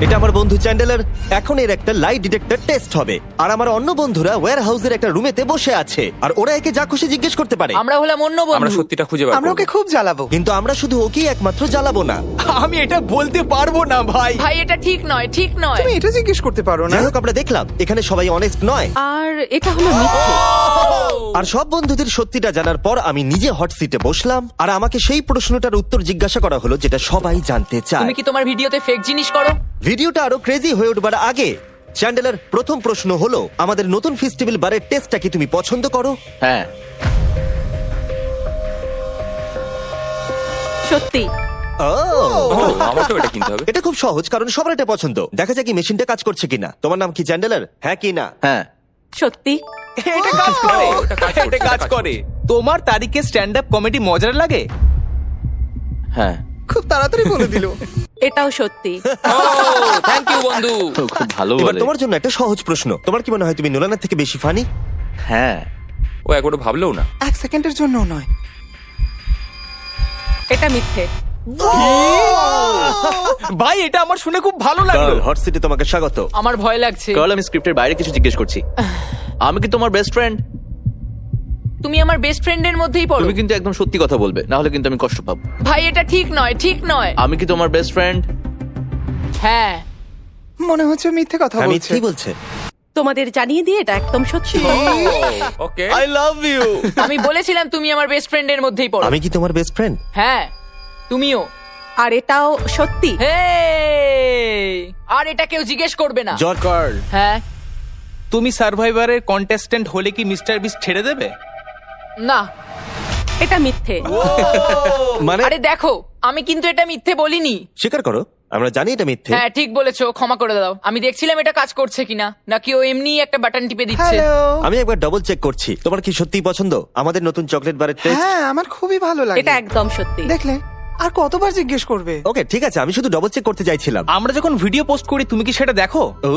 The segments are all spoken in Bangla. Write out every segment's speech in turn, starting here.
এটা আমার বন্ধু চ্যান্ডেলার। এখন এর একটা লাই ডিটেক্টর টেস্ট হবে, আর আমার অন্য বন্ধুরা ওয়্যার হাউসের একটা রুমেতে বসে আছে, আর ওরা একে যা খুশি জিজ্ঞেস করতে পারে। আমরা হলাম অন্য আমরা বন্ধু। সত্যিটা খুঁজে বার আমরা করব। ওকে খুব জ্বালাবো। কিন্তু আমরা শুধু ওকেই একমাত্র জ্বালাবো না। আমি এটা বলতে পারবো না ভাই। ভাই এটা ঠিক নয়, ঠিক নয়। তুমি এটা জিজ্ঞেস করতে পারো না। যাই হোক, আমরা দেখলাম এখানে সবাই অনেস্ট নয়, আর এটা হলো মিথ্যে। আর সব বন্ধুদের সত্যিটা জানার পর আমি নিজে হট সিটে বসলাম, আর আমাকে সেই প্রশ্নটার উত্তর জিজ্ঞাসা করা হলো যেটা সবাই জানতে চায়। তুমি কি তোমার ভিডিওতে ফেক জিনিস করো? ভিডিওটা আরো ক্রেজি হয়ে উঠবার আগে চ্যান্ডেলার, প্রথম প্রশ্ন হলো, আমাদের নতুন ফেস্টিভ্যাল বারের টেস্টটা কি তুমি পছন্দ করো? হ্যাঁ, সত্যি। ও, আমাকেও এটা কিনতে হবে। এটা খুব সহজ, কারণ সবার এটা পছন্দ। দেখা যাক কি মেশিনটা কাজ করছে কিনা। তোমার নাম কি চ্যান্ডেলার? হ্যাঁ কি না? হ্যাঁ, সত্যি। এটা কাজ করে। এটা কাজ করছে, এটা কাজ করে। তোমার তারিখে স্ট্যান্ড আপ কমেডি মজার লাগে? হ্যাঁ, খুব তাড়াতাড়ি বলে দিল। এটাও সত্যি। থ্যাংক ইউ বন্ধু। খুব ভালো এবার বলে। তোমার জন্য একটা সহজ প্রশ্ন। তোমার কি মনে হয় তুমি নোলানের থেকে বেশি ফানি? হ্যাঁ, ও একবারও ভাবলেও না। এক সেকেন্ডের জন্য নয়। এটা মিথ্যে। ভাই এটা আমার শুনে খুব ভালো লাগলো। হট সিটে তোমাকে স্বাগত। আমার ভয় লাগছে। কার্ল, আমি স্ক্রিপ্টের বাইরে কিছু জিজ্ঞেস করছি। আমি কি তোমার বেস্ট ফ্রেন্ড? তুমি আমার বেস্ট ফ্রেন্ডের মধ্যেই পড়ো। তুমি কিন্তু একদম সত্যি কথা বলবে, না হলে কিন্তু আমি কষ্ট পাবো। ভাই এটা ঠিক নয়, ঠিক নয়। আমি কি তোমার বেস্ট ফ্রেন্ড? হ্যাঁ। মনে হচ্ছে মিথ্যে কথা আমি বলছে। কি বলছে? তোমাদের জানিয়ে দিয়ে এটা একদম সত্যি। ওকে। I love you. আমি বলেছিলাম তুমি আমার বেস্ট ফ্রেন্ডের মধ্যেই পড়ো। আমি কি তোমার বেস্ট ফ্রেন্ড? হ্যাঁ, তুমিও। আর এটাও সত্যি। হেই! আর এটা কেউ জিজ্ঞেস করবে না। জর্জ, কার্ল, হ্যাঁ। তুমি সার্ভাইভারের কন্টেস্ট্যান্ট হলে কি মিস্টার বিস্ট ছেড়ে দেবে? না। এটা মিথ্যে। মানে আরে দেখো, আমি কিন্তু এটা মিথ্যে বলিনি। স্বীকার করো, আমরা জানি এটা মিথ্যে। হ্যাঁ ঠিক বলেছো, ক্ষমা করে দাও। আমি দেখছিলাম এটা কাজ করছে কিনা, নাকি ও এমনি একটা বাটন টিপে দিচ্ছে। হ্যালো। আমি একবার ডবল চেক করছি। তোমার কি সত্যি পছন্দ আমাদের নতুন চকলেট বারের টেস্ট? হ্যাঁ, আমার খুবই ভালো লাগে। এটা একদম সত্যি। দেখলে, আর কতবার জিজ্ঞেস করবে? ওকে ঠিক আছে, আমি শুধু ডবল চেক করতে চাইছিলাম। আমরা যখন ভিডিও পোস্ট করি তুমি কি সেটা দেখো? ও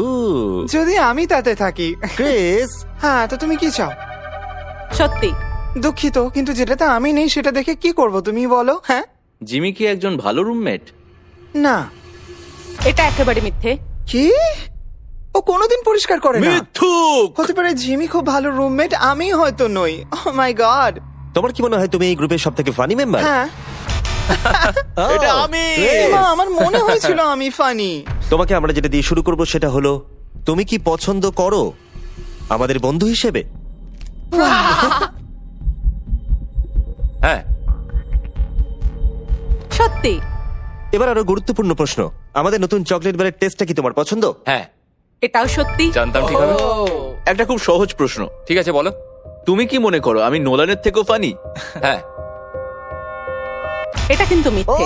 যদি আমি তাতে থাকি। ক্রিস, হ্যাঁ, তো তুমি কি চাও? সত্যি। দুঃখিত, কিন্তু যেটাতে আমি নেই সেটা দেখে কি করব তুমি বলো? হ্যাঁ, জিমি কি একজন ভালো রুমমেট? না। এটা একেবারে মিথ্যে। কি? ও কোনোদিন পরিষ্কার করে না। মিথ্যুক। হতে পারে জিমি খুব ভালো রুমমেট, আমি হয়তো নই। ও মাই গড। তোমার কি মনে হয় তুমি এই গ্রুপের সব থেকে ফানি মেম্বার? হ্যাঁ, এটা আমি। মা, আমার মনে হয়েছিল আমি ফানি। তোমাকে আমরা যেটা দিয়ে শুরু করব সেটা হলো, তুমি কি পছন্দ করো আমাদের বন্ধু হিসেবে? হ্যাঁ। সত্যি। এবার আরো গুরুত্বপূর্ণ প্রশ্ন, আমাদের নতুন চকলেট বারের টেস্টটা কি তোমার পছন্দ? হ্যাঁ, এটাও সত্যি। জানতাম ঠিক হবে। একটা খুব সহজ প্রশ্ন। ঠিক আছে বলো। তুমি কি মনে করো আমি নোলানের থেকেও ফানি? হ্যাঁ। এটা কিন্তু মিথ্যে।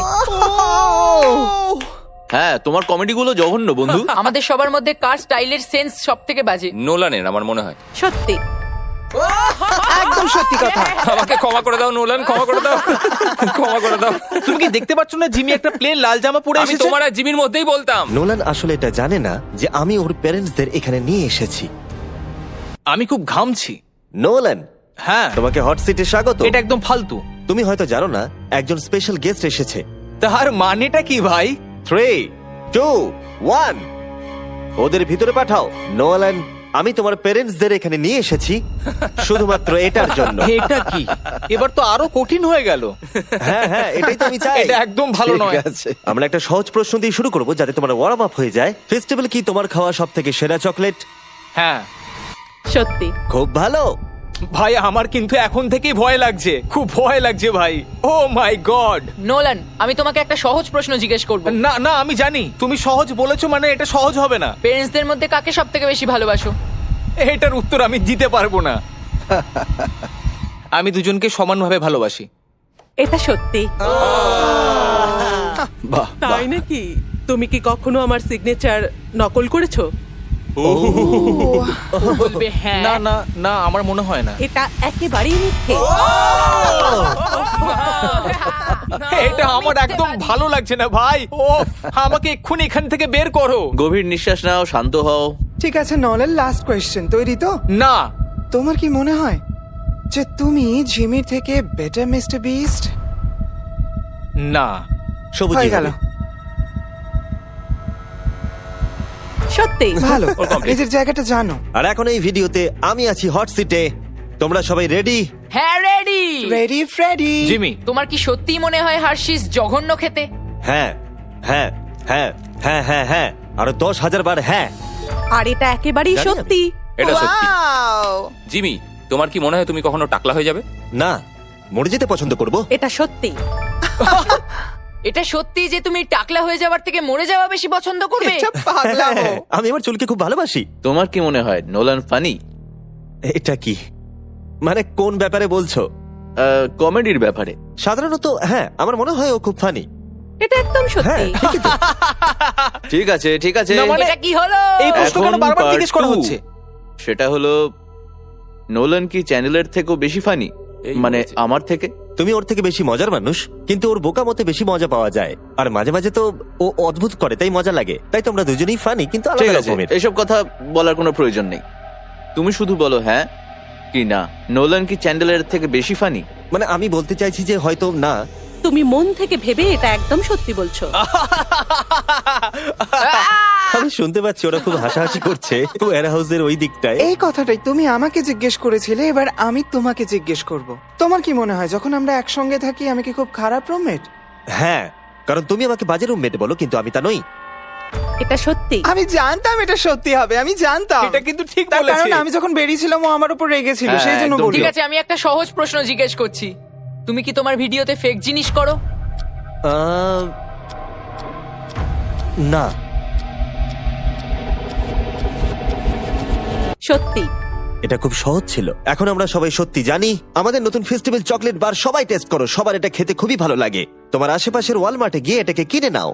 হ্যাঁ, তোমার কমেডি গুলো জঘন্য বন্ধু। আমাদের সবার মধ্যে কার স্টাইলের সেন্স সব থেকে বাজে? নোলানের আমার মনে হয়। সত্যি। একদম সত্যি কথা। আমাকে ক্ষমা করে দাও নোলান, ক্ষমা করে দাও, ক্ষমা করে দাও। তুমি কি দেখতে পাচ্ছ না জিমি একটা প্লেন লাল জামা পরে আমি এসেছে? তোমার আর জিমির মধ্যেই বলতাম। নোলান আসলে এটা জানে না যে আমি ওর প্যারেন্টসদের এখানে নিয়ে এসেছি। আমি খুব ঘামছি। নোলান, হ্যাঁ, তোমাকে হট সিটে স্বাগত। এটা একদম ফালতু। তুমি হয়তো জানো না, একজন স্পেশাল গেস্ট এসেছে। তার মানেটা কি ভাই? 3, 2, 1 ওদের ভিতরে পাঠাও। নোলান, আমি তোমার প্যারেন্টসদের এখানে নিয়ে এসেছি শুধুমাত্র এটার জন্য। এটা কি? এবার তো আরো কঠিন হয়ে গেল। হ্যাঁ হ্যাঁ, এটাই তো আমি চাই। এটা একদম ভালো নয়। ঠিক আছে, আমরা একটা সহজ প্রশ্ন দিয়ে শুরু করব যাতে তোমার ওয়ার্ম আপ হয়ে যায়। ফেস্টিভ্যাল কি তোমার খাওয়া সব থেকে সেরা চকলেট? হ্যাঁ সত্যি। খুব ভালো। ভাই, আমার কিন্তু এখন থেকেই ভয় লাগছে, খুব ভয় লাগছে ভাই। ও মাই গড। নোলান, আমি তোমাকে একটা সহজ প্রশ্ন জিজ্ঞেস করব। না না, আমি জানি তুমি সহজ বলেছো মানে এটা সহজ হবে না। পেরেন্টসদের মধ্যে কাকে সব থেকে বেশি ভালোবাসো? এটার উত্তর আমি দিতে পারবো না। আমি দুজনকে সমানভাবে ভালোবাসি। এটা সত্যি। বাহ, তাই নাকি? তুমি কি কখনো আমার সিগনেচার নকল করেছো? বলবে হ্যাঁ। না না না, আমার মনে হয় না। এটা একেবারেই মিথ্যে। এটা আমার একদম ভালো লাগছে না ভাই। ও, আমাকে এক্ষুনি এখান থেকে বের করো। গভীর নিঃশ্বাস নাও, শান্ত হও। ঠিক আছে, নলের লাস্ট কোয়েশ্চেন, তৈরি তো? না। তোমার কি মনে হয় যে তুমি জিমির থেকে বেটার মিস্টার বিস্ট? না। সবুজ হয়ে গেল। সত্যি ভালো ওর complete। নিজের জায়গাটা জানো। আর এখন এই ভিডিওতে আমি আছি হট সিটে। তোমরা সবাই রেডি? হ্যাঁ রেডি। Ready Freddie. জিমি, তোমার কি সত্যি মনে হয় হার্শিস জঘন্য খেতে? হ্যাঁ হ্যাঁ হ্যাঁ হ্যাঁ হ্যাঁ হ্যাঁ আরো 10,000 বার হ্যাঁ। আর এটা একেবারেই জানি আমি। সত্যি। এটা সত্যি। Wow! জিমি, তোমার কি মনে হয় তুমি কখনো টাকলা হয়ে যাবে? না, মরে যেতে পছন্দ করব। এটা সত্যি। এটা সত্যি যে তুমি টাকলা হয়ে যাওয়ার থেকে মরে যাওয়া বেশি পছন্দ করবে? এটা পাগলামো। আমি আমার চুলকে খুব ভালোবাসি। তোমার কি মনে হয় নোলান ফানি? এটা কি মানে কোন ব্যাপারে বলছো? কমেডির ব্যাপারে। সাধারণত হ্যাঁ, আমার মনে হয় ও খুব ফানি। এটা একদম হ্যাঁ সত্যি। ঠিকই তো। ঠিক আছে, ঠিক আছে। না, মানে- এটা কি হলো? এই প্রশ্ন কেন এখন বারবার part জিজ্ঞেস করা 2 হচ্ছে? সেটা হলো নোলান কি চ্যানেলের থেকেও বেশি ফানি? এই মানে হয়েছে। আমার থেকে? তুমি ওর থেকে বেশি মজার মানুষ, কিন্তু ওর বোকা মতে বেশি মজা পাওয়া যায়। আর মাঝে মাঝে তো ও অদ্ভুত করে, তাই মজা লাগে। তাই তোমরা দুজনেই ফানি, কিন্তু ঠিক আলাদা আছে, রকমের। এসব কথা বলার কোনো প্রয়োজন নেই। তুমি শুধু বলো হ্যাঁ কি না। নোলান কি চ্যান্ডেলের থেকে বেশি ফানি? মানে আমি বলতে চাইছি যে হয়তো না। তুমি মন থেকে ভেবে এটা একদম সত্যি বলছো। আমি শুনতে পাচ্ছি ওরা খুব হাসাহাসি করছে ওয়্যার হাউসের ওই দিকটায়। এই কথাটাই তুমি আমাকে জিজ্ঞেস করেছিলে, এবার আমি তোমাকে জিজ্ঞেস করব। তোমার কি মনে হয় যখন আমরা একসঙ্গে থাকি আমি কি খুব খারাপ রুমমেট? হ্যাঁ, কারণ তুমি আমাকে বাজে রুমমেট বলো, কিন্তু আমি তা নই। এটা সত্যি। আমি জানতাম এটা সত্যি হবে, আমি জানতাম। এটা কিন্তু ঠিক তার বলেছে। কারণ আমি যখন বেরিয়েছিলাম ও আমার উপর রেগেছিল, হ্যাঁ, সেই জন্য একদম বললো। ঠিক আছে, আমি একটা সহজ প্রশ্ন জিজ্ঞেস করছি। তুমি কি তোমার ভিডিওতে ফেক জিনিস করো? না। সত্যি। এটা খুব সহজ ছিল। এখন আমরা সবাই সত্যি জানি। আমাদের নতুন ফেস্টিভ্যাল চকলেট বার সবাই টেস্ট করো, সবার এটা খেতে খুবই ভালো লাগে। তোমার আশেপাশের ওয়ালমার্টে গিয়ে এটাকে কিনে নাও।